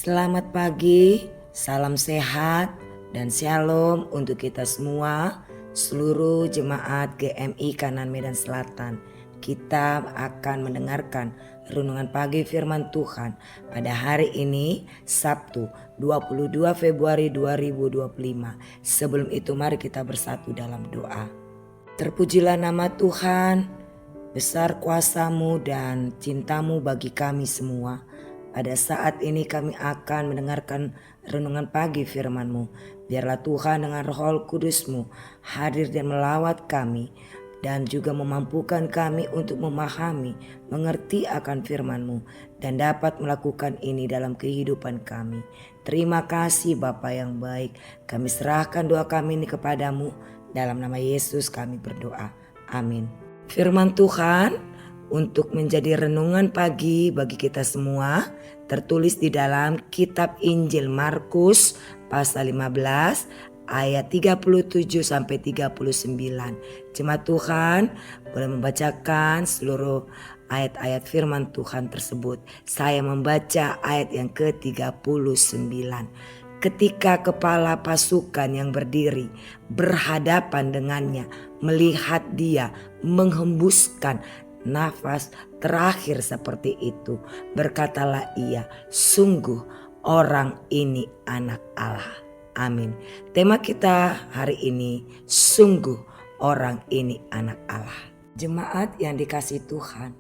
Selamat pagi, salam sehat dan shalom untuk kita semua, seluruh jemaat GMI Kanan Medan Selatan. Kita akan mendengarkan renungan pagi firman Tuhan pada hari ini, Sabtu 22 Februari 2025. Sebelum itu mari kita bersatu dalam doa. Terpujilah nama Tuhan, besar kuasa-Mu dan cinta-Mu bagi kami semua. Pada saat ini kami akan mendengarkan renungan pagi firman-Mu. Biarlah Tuhan dengan Roh Kudus-Mu hadir dan melawat kami dan juga memampukan kami untuk memahami, mengerti akan firman-Mu dan dapat melakukan ini dalam kehidupan kami. Terima kasih Bapa yang baik. Kami serahkan doa kami ini kepadamu. Dalam nama Yesus kami berdoa. Amin. Firman Tuhan untuk menjadi renungan pagi bagi kita semua tertulis di dalam kitab Injil Markus pasal 15 ayat 37 sampai 39. Jemaat Tuhan boleh membacakan seluruh ayat-ayat firman Tuhan tersebut. Saya membaca ayat yang ke-39. Ketika kepala pasukan yang berdiri berhadapan dengannya melihat dia menghembuskan nafas terakhir seperti itu, berkatalah ia, sungguh orang ini anak Allah. Amin. Tema kita hari ini, sungguh orang ini anak Allah. Jemaat yang dikasihi Tuhan,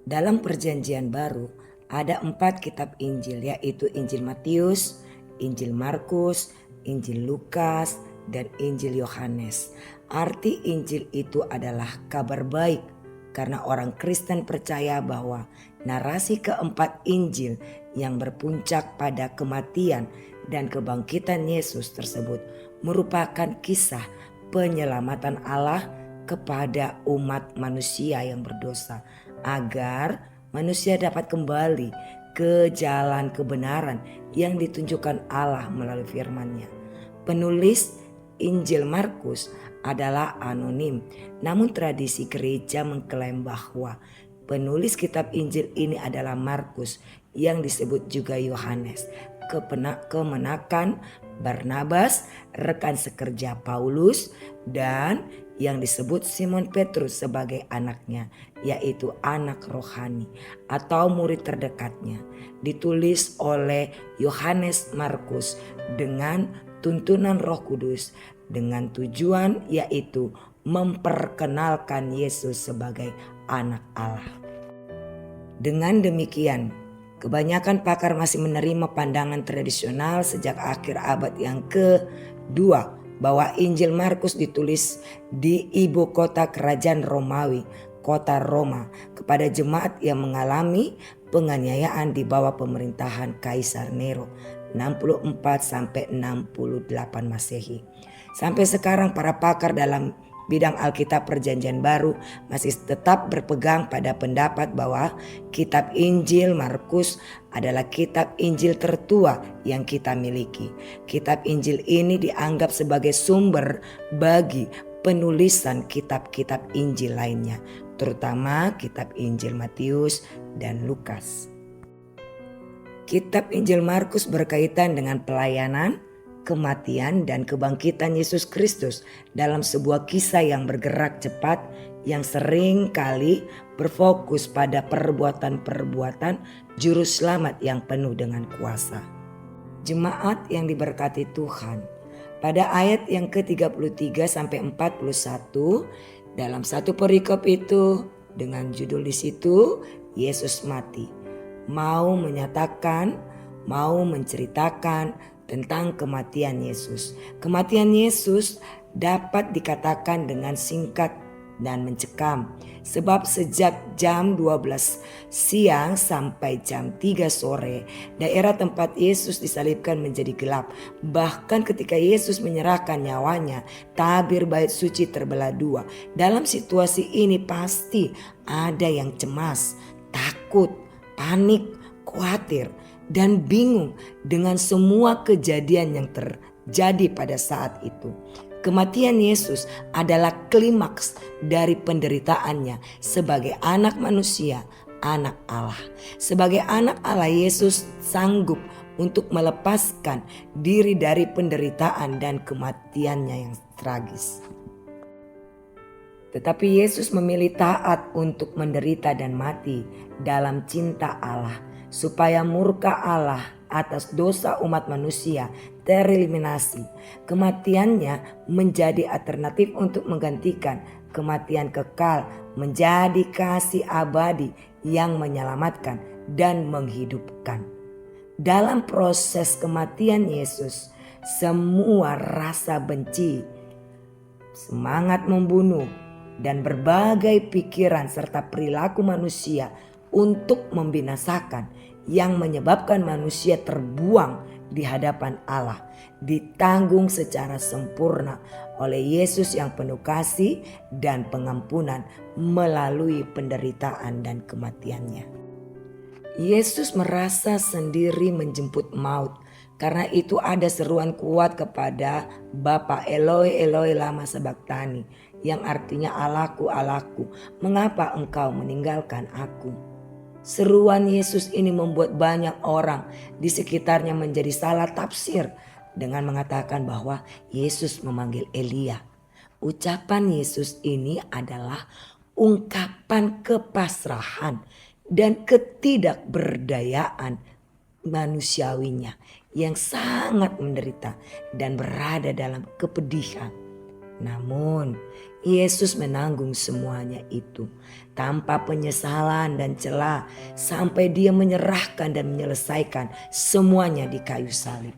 dalam perjanjian baru ada 4 kitab Injil, yaitu Injil Matius, Injil Markus, Injil Lukas, dan Injil Yohanes. Arti Injil itu adalah kabar baik, karena orang Kristen percaya bahwa narasi keempat Injil yang berpuncak pada kematian dan kebangkitan Yesus tersebut merupakan kisah penyelamatan Allah kepada umat manusia yang berdosa, agar manusia dapat kembali ke jalan kebenaran yang ditunjukkan Allah melalui firman-Nya. Penulis Injil Markus adalah anonim, namun tradisi gereja mengklaim bahwa penulis kitab Injil ini adalah Markus yang disebut juga Yohanes, kemenakan Barnabas, rekan sekerja Paulus, dan yang disebut Simon Petrus sebagai anaknya, yaitu anak rohani atau murid terdekatnya. Ditulis oleh Yohanes Markus dengan tuntunan Roh Kudus dengan tujuan yaitu memperkenalkan Yesus sebagai anak Allah. Dengan demikian, kebanyakan pakar masih menerima pandangan tradisional sejak akhir abad yang kedua bahwa Injil Markus ditulis di ibu kota kerajaan Romawi, kota Roma, kepada jemaat yang mengalami penganiayaan di bawah pemerintahan Kaisar Nero 64 sampai 68 Masehi. Sampai sekarang para pakar dalam bidang Alkitab Perjanjian Baru masih tetap berpegang pada pendapat bahwa kitab Injil Markus adalah kitab Injil tertua yang kita miliki. Kitab Injil ini dianggap sebagai sumber bagi penulisan kitab-kitab Injil lainnya, terutama kitab Injil Matius dan Lukas. Kitab Injil Markus berkaitan dengan pelayanan, kematian, dan kebangkitan Yesus Kristus dalam sebuah kisah yang bergerak cepat yang sering kali berfokus pada perbuatan-perbuatan juru selamat yang penuh dengan kuasa. Jemaat yang diberkati Tuhan, pada ayat yang ke-33 sampai 41 dalam satu perikop itu dengan judul di situ Yesus mati, mau menyatakan, mau menceritakan tentang kematian Yesus. Kematian Yesus dapat dikatakan dengan singkat dan mencekam, sebab sejak jam 12 siang sampai jam 3 sore daerah tempat Yesus disalibkan menjadi gelap. Bahkan ketika Yesus menyerahkan nyawanya, tabir bait suci terbelah dua. Dalam situasi ini pasti ada yang cemas, takut, panik, khawatir, dan bingung dengan semua kejadian yang terjadi pada saat itu. Kematian Yesus adalah klimaks dari penderitaannya sebagai anak manusia, anak Allah. Sebagai anak Allah, Yesus sanggup untuk melepaskan diri dari penderitaan dan kematiannya yang tragis. Tetapi Yesus memilih taat untuk menderita dan mati dalam cinta Allah, supaya murka Allah atas dosa umat manusia tereliminasi. Kematiannya menjadi alternatif untuk menggantikan kematian kekal menjadi kasih abadi yang menyelamatkan dan menghidupkan. Dalam proses kematian Yesus, semua rasa benci, semangat membunuh, dan berbagai pikiran serta perilaku manusia untuk membinasakan yang menyebabkan manusia terbuang di hadapan Allah ditanggung secara sempurna oleh Yesus yang penuh kasih dan pengampunan melalui penderitaan dan kematiannya. Yesus merasa sendiri menjemput maut. Karena itu ada seruan kuat kepada Bapa, Eloi Eloi lama sabachthani, yang artinya Allahku, Allahku, mengapa engkau meninggalkan aku? Seruan Yesus ini membuat banyak orang di sekitarnya menjadi salah tafsir dengan mengatakan bahwa Yesus memanggil Elia. Ucapan Yesus ini adalah ungkapan kepasrahan dan ketidakberdayaan manusiawinya yang sangat menderita dan berada dalam kepedihan. Namun Yesus menanggung semuanya itu tanpa penyesalan dan celah sampai dia menyerahkan dan menyelesaikan semuanya di kayu salib.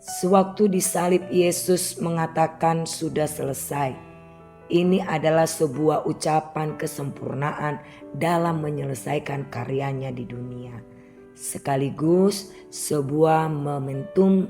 Sewaktu disalib Yesus mengatakan sudah selesai. Ini adalah sebuah ucapan kesempurnaan dalam menyelesaikan karyanya di dunia. Sekaligus sebuah momentum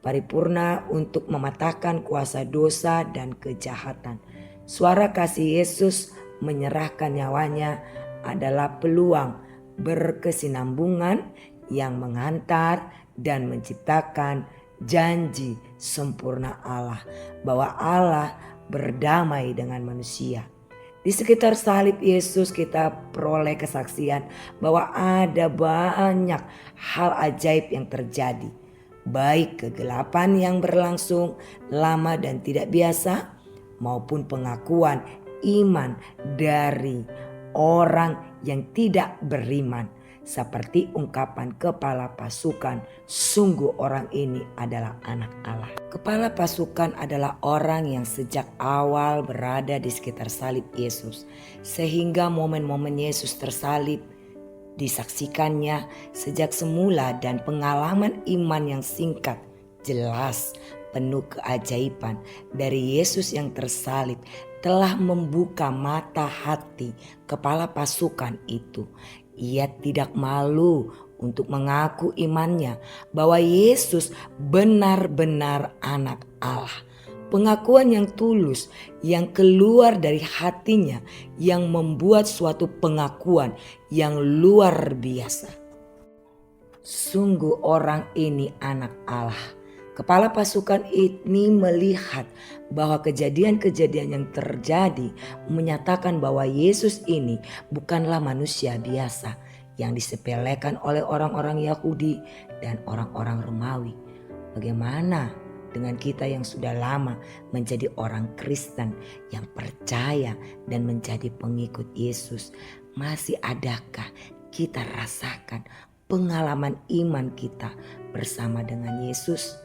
paripurna untuk mematahkan kuasa dosa dan kejahatan. Suara kasih Yesus menyerahkan nyawanya adalah peluang berkesinambungan yang menghantar dan menciptakan janji sempurna Allah bahwa Allah berdamai dengan manusia. Di sekitar salib Yesus kita peroleh kesaksian bahwa ada banyak hal ajaib yang terjadi. Baik kegelapan yang berlangsung lama dan tidak biasa maupun pengakuan iman dari orang yang tidak beriman. Seperti ungkapan kepala pasukan, sungguh orang ini adalah anak Allah. Kepala pasukan adalah orang yang sejak awal berada di sekitar salib Yesus. Sehingga momen-momen Yesus tersalib disaksikannya sejak semula dan pengalaman iman yang singkat, jelas, penuh keajaiban dari Yesus yang tersalib telah membuka mata hati kepala pasukan itu. Ia tidak malu untuk mengaku imannya bahwa Yesus benar-benar anak Allah. Pengakuan yang tulus yang keluar dari hatinya yang membuat suatu pengakuan yang luar biasa. Sungguh orang ini anak Allah. Kepala pasukan ini melihat bahwa kejadian-kejadian yang terjadi menyatakan bahwa Yesus ini bukanlah manusia biasa yang disepelekan oleh orang-orang Yahudi dan orang-orang Romawi. Bagaimana dengan kita yang sudah lama menjadi orang Kristen yang percaya dan menjadi pengikut Yesus? Masih adakah kita rasakan pengalaman iman kita bersama dengan Yesus?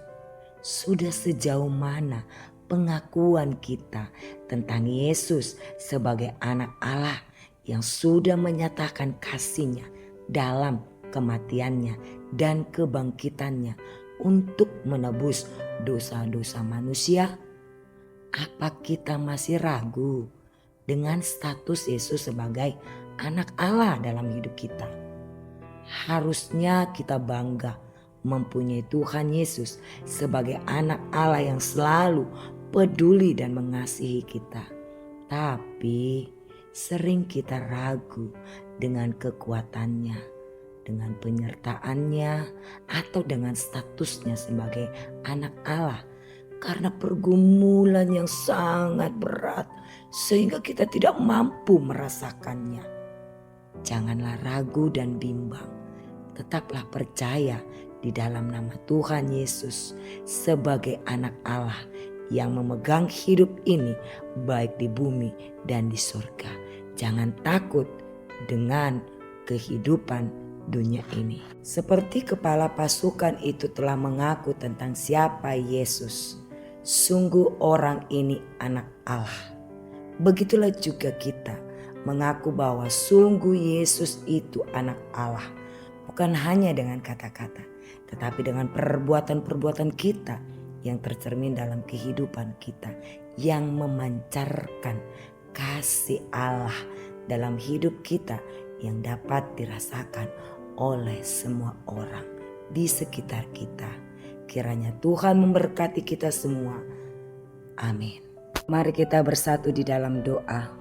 Sudah sejauh mana pengakuan kita tentang Yesus sebagai anak Allah yang sudah menyatakan kasih-Nya dalam kematiannya dan kebangkitannya untuk menebus dosa-dosa manusia? Apa kita masih ragu dengan status Yesus sebagai anak Allah dalam hidup kita? Harusnya kita bangga mempunyai Tuhan Yesus sebagai anak Allah yang selalu peduli dan mengasihi kita. Tapi sering kita ragu dengan kekuatannya, dengan penyertaannya, atau dengan statusnya sebagai anak Allah. Karena pergumulan yang sangat berat sehingga kita tidak mampu merasakannya. Janganlah ragu dan bimbang. tetaplah percaya di dalam nama Tuhan Yesus sebagai anak Allah yang memegang hidup ini baik di bumi dan di surga. Jangan takut dengan kehidupan dunia ini. Seperti kepala pasukan itu telah mengaku tentang siapa Yesus, sungguh orang ini anak Allah. Begitulah juga kita mengaku bahwa sungguh Yesus itu anak Allah. Bukan hanya dengan kata-kata, tetapi dengan perbuatan-perbuatan kita yang tercermin dalam kehidupan kita, yang memancarkan kasih Allah dalam hidup kita yang dapat dirasakan oleh semua orang di sekitar kita. Kiranya Tuhan memberkati kita semua. Amin. Mari kita bersatu di dalam doa.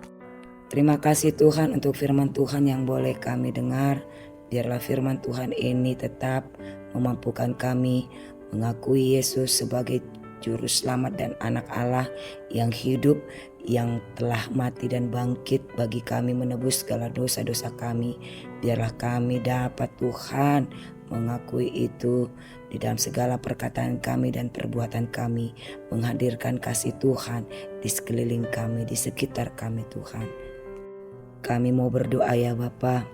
Terima kasih Tuhan untuk firman Tuhan yang boleh kami dengar. Biarlah firman Tuhan ini tetap memampukan kami mengakui Yesus sebagai Juru Selamat dan anak Allah yang hidup, yang telah mati dan bangkit bagi kami menebus segala dosa-dosa kami. Biarlah kami dapat Tuhan mengakui itu di dalam segala perkataan kami dan perbuatan kami, menghadirkan kasih Tuhan di sekeliling kami, di sekitar kami Tuhan. Kami mau berdoa ya Bapa,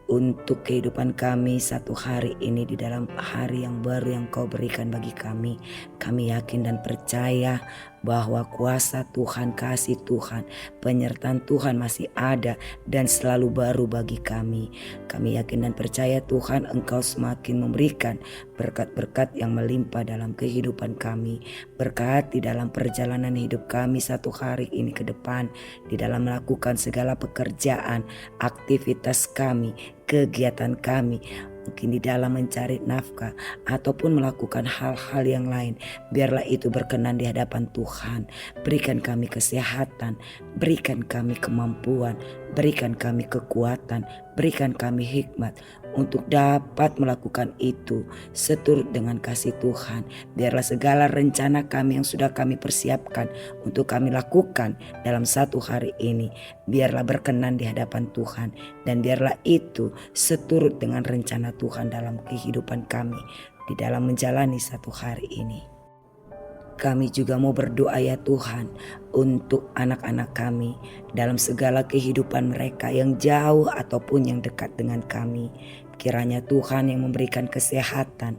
untuk kehidupan kami satu hari ini di dalam hari yang baru yang Kau berikan bagi kami. Kami yakin dan percaya bahwa kuasa Tuhan, kasih Tuhan, penyertaan Tuhan masih ada dan selalu baru bagi kami. Kami yakin dan percaya Tuhan Engkau semakin memberikan berkat-berkat yang melimpah dalam kehidupan kami. Berkati dalam perjalanan hidup kami satu hari ini ke depan, di dalam melakukan segala pekerjaan, aktivitas kami, kegiatan kami, mungkin di dalam mencari nafkah ataupun melakukan hal-hal yang lain. Biarlah itu berkenan di hadapan Tuhan. Berikan kami kesehatan, berikan kami kemampuan, berikan kami kekuatan, berikan kami hikmat untuk dapat melakukan itu seturut dengan kasih Tuhan. Biarlah segala rencana kami yang sudah kami persiapkan untuk kami lakukan dalam satu hari ini, biarlah berkenan di hadapan Tuhan, dan biarlah itu seturut dengan rencana Tuhan dalam kehidupan kami di dalam menjalani satu hari ini. Kami juga mau berdoa ya Tuhan untuk anak-anak kami dalam segala kehidupan mereka yang jauh ataupun yang dekat dengan kami. Kiranya Tuhan yang memberikan kesehatan,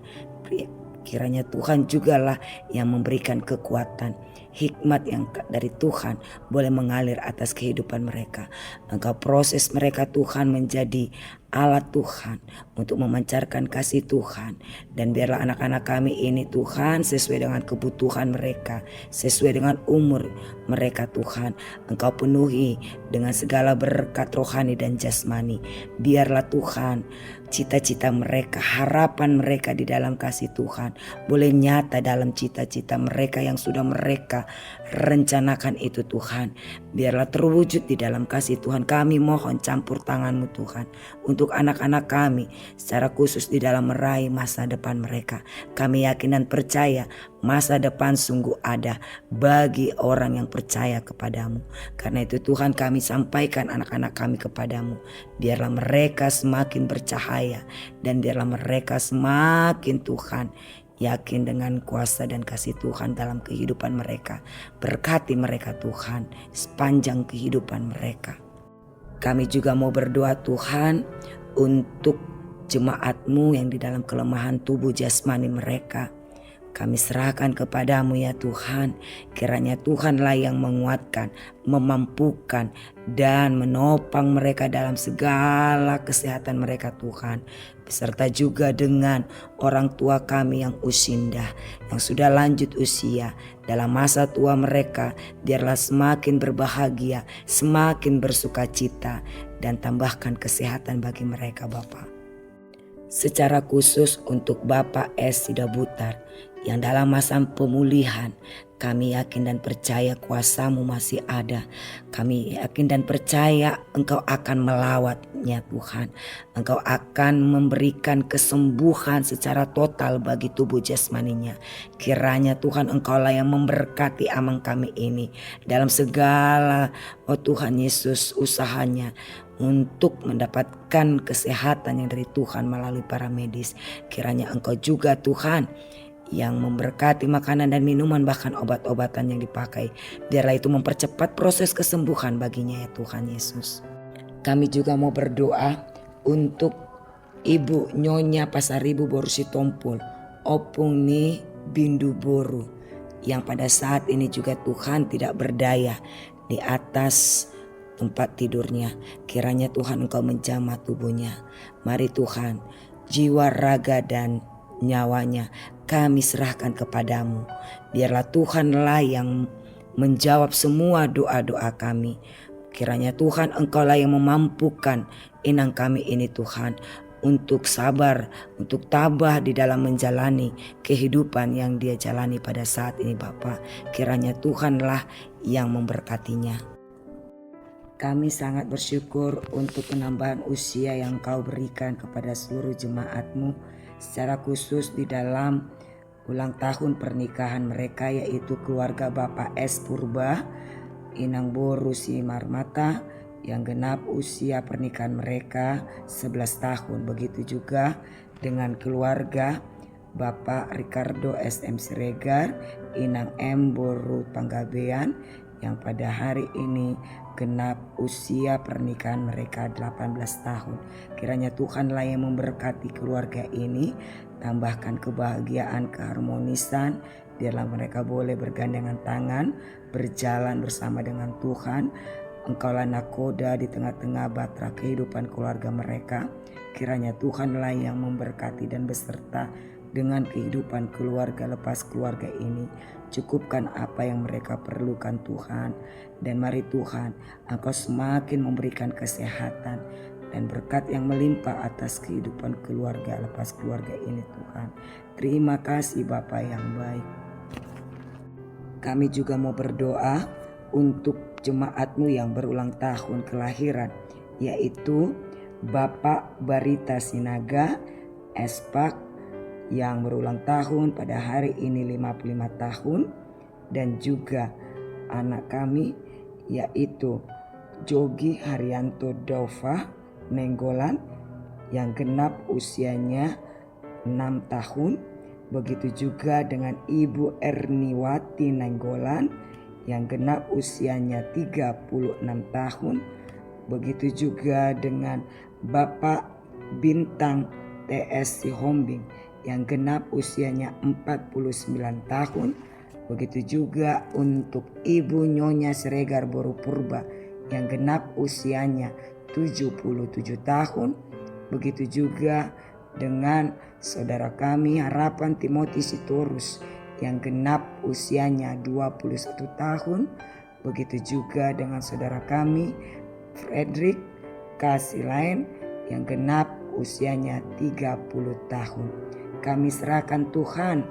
kiranya Tuhan jugalah yang memberikan kekuatan, hikmat yang dari Tuhan boleh mengalir atas kehidupan mereka. Engkau proses mereka Tuhan menjadi alat Tuhan untuk memancarkan kasih Tuhan. Dan biarlah anak-anak kami ini Tuhan sesuai dengan kebutuhan mereka, sesuai dengan umur mereka Tuhan, Engkau penuhi dengan segala berkat rohani dan jasmani. Biarlah Tuhan cita-cita mereka, harapan mereka di dalam kasih Tuhan boleh nyata dalam cita-cita mereka yang sudah mereka rencanakan itu Tuhan. Biarlah terwujud di dalam kasih Tuhan. Kami mohon campur tangan-Mu Tuhan untuk anak-anak kami secara khusus di dalam meraih masa depan mereka. Kami yakin dan percaya masa depan sungguh ada bagi orang yang percaya kepadamu. Karena itu Tuhan kami sampaikan anak-anak kami kepadamu. Biarlah mereka semakin bercahaya dan biarlah mereka semakin Tuhan yakin dengan kuasa dan kasih Tuhan dalam kehidupan mereka. Berkati mereka Tuhan sepanjang kehidupan mereka. Kami juga mau berdoa Tuhan untuk jemaat-Mu yang di dalam kelemahan tubuh jasmani mereka. Kami serahkan kepadamu ya Tuhan. Kiranya Tuhanlah yang menguatkan, memampukan, dan menopang mereka dalam segala kesehatan mereka Tuhan. Beserta juga dengan orang tua kami yang usindah, yang sudah lanjut usia. Dalam masa tua mereka, biarlah semakin berbahagia, semakin bersukacita, dan tambahkan kesehatan bagi mereka Bapa. Secara khusus untuk Bapak S. Sidabutar yang dalam masa pemulihan, kami yakin dan percaya kuasa-Mu masih ada. Kami yakin dan percaya Engkau akan melawatnya Tuhan. Engkau akan memberikan kesembuhan secara total bagi tubuh jasmaninya. Kiranya Tuhan Engkaulah yang memberkati amang kami ini dalam segala, oh Tuhan Yesus, usahanya untuk mendapatkan kesehatan yang dari Tuhan melalui para medis. Kiranya Engkau juga Tuhan yang memberkati makanan dan minuman, bahkan obat-obatan yang dipakai. Biarlah itu mempercepat proses kesembuhan baginya ya Tuhan Yesus. Kami juga mau berdoa untuk Ibu Nyonya Pasaribu Boru Sitompul, Opung Ni Bindu Boru, yang pada saat ini juga Tuhan tidak berdaya di atas tempat tidurnya. Kiranya Tuhan Engkau menjamah tubuhnya. Mari Tuhan, jiwa, raga dan nyawanya kami serahkan kepadamu. Biarlah Tuhanlah yang menjawab semua doa-doa kami. Kiranya Tuhan Engkaulah yang memampukan inang kami ini Tuhan, untuk sabar, untuk tabah di dalam menjalani kehidupan yang dia jalani pada saat ini Bapa. Kiranya Tuhanlah yang memberkatinya. Kami sangat bersyukur untuk penambahan usia yang Kau berikan kepada seluruh jemaat-Mu, secara khusus di dalam ulang tahun pernikahan mereka, yaitu keluarga Bapak S. Purba, Inang Boru Simarmata, yang genap usia pernikahan mereka 11 tahun. Begitu juga dengan keluarga Bapak Ricardo SM Siregar, Inang M. Boru Panggabean, yang pada hari ini genap usia pernikahan mereka 18 tahun. Kiranya Tuhanlah yang memberkati keluarga ini, tambahkan kebahagiaan, keharmonisan, biarlah mereka boleh bergandengan tangan, berjalan bersama dengan Tuhan. Engkaulah nakoda di tengah-tengah batra kehidupan keluarga mereka. Kiranya Tuhanlah yang memberkati dan beserta dengan kehidupan keluarga lepas keluarga ini. Cukupkan apa yang mereka perlukan Tuhan. Dan mari Tuhan, Engkau semakin memberikan kesehatan dan berkat yang melimpah atas kehidupan keluarga lepas keluarga ini Tuhan. Terima kasih Bapa yang baik. Kami juga mau berdoa untuk jemaat-Mu yang berulang tahun kelahiran, yaitu Bapak Barita Sinaga Espak yang berulang tahun pada hari ini 55 tahun, dan juga anak kami yaitu Jogi Haryanto Dova Nenggolan yang genap usianya 6 tahun. Begitu juga dengan Ibu Erniwati Nenggolan yang genap usianya 36 tahun. Begitu juga dengan Bapak Bintang TS Sihombing yang genap usianya 49 tahun. Begitu juga untuk Ibu Nyonya Siregar Boru Purba yang genap usianya 77 tahun. Begitu juga dengan saudara kami Harapan Timothy Sitorus yang genap usianya 21 tahun. Begitu juga dengan saudara kami Frederick Kasilain yang genap usianya 30 tahun. Kami serahkan Tuhan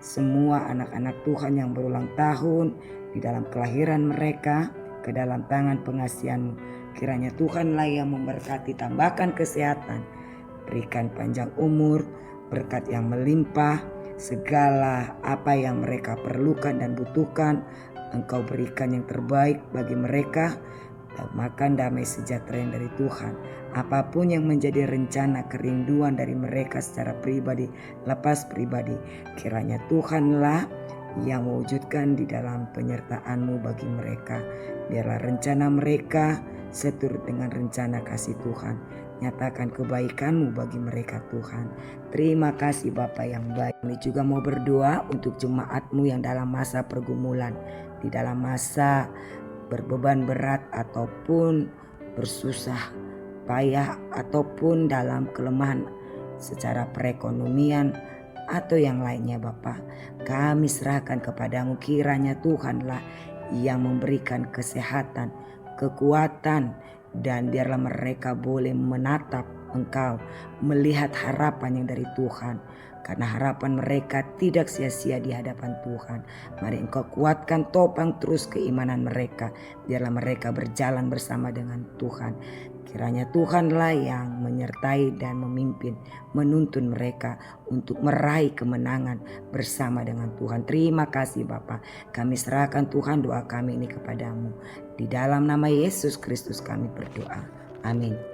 semua anak-anak Tuhan yang berulang tahun di dalam kelahiran mereka ke dalam tangan pengasihan-Mu. Kiranya Tuhanlah yang memberkati, tambahkan kesehatan, berikan panjang umur, berkat yang melimpah, segala apa yang mereka perlukan dan butuhkan Engkau berikan yang terbaik bagi mereka, dan makan damai sejahtera yang dari Tuhan. Apapun yang menjadi rencana kerinduan dari mereka secara pribadi, lepas pribadi, kiranya Tuhanlah yang mewujudkan di dalam penyertaan-Mu bagi mereka. Biarlah rencana mereka seturut dengan rencana kasih Tuhan. Nyatakan kebaikan-Mu bagi mereka Tuhan. Terima kasih Bapa yang baik. Kami juga mau berdoa untuk jemaat-Mu yang dalam masa pergumulan, di dalam masa berbeban berat ataupun bersusah payah ataupun dalam kelemahan secara perekonomian atau yang lainnya Bapa. Kami serahkan kepadamu, kiranya Tuhanlah yang memberikan kesehatan, kekuatan, dan biarlah mereka boleh menatap Engkau, melihat harapan yang dari Tuhan. Karena harapan mereka tidak sia-sia di hadapan Tuhan. Mari Engkau kuatkan, topang terus keimanan mereka. Biarlah mereka berjalan bersama dengan Tuhan. Kiranya Tuhanlah yang menyertai dan memimpin, menuntun mereka untuk meraih kemenangan bersama dengan Tuhan. Terima kasih Bapa. Kami serahkan Tuhan doa kami ini kepadamu. Di dalam nama Yesus Kristus kami berdoa. Amin.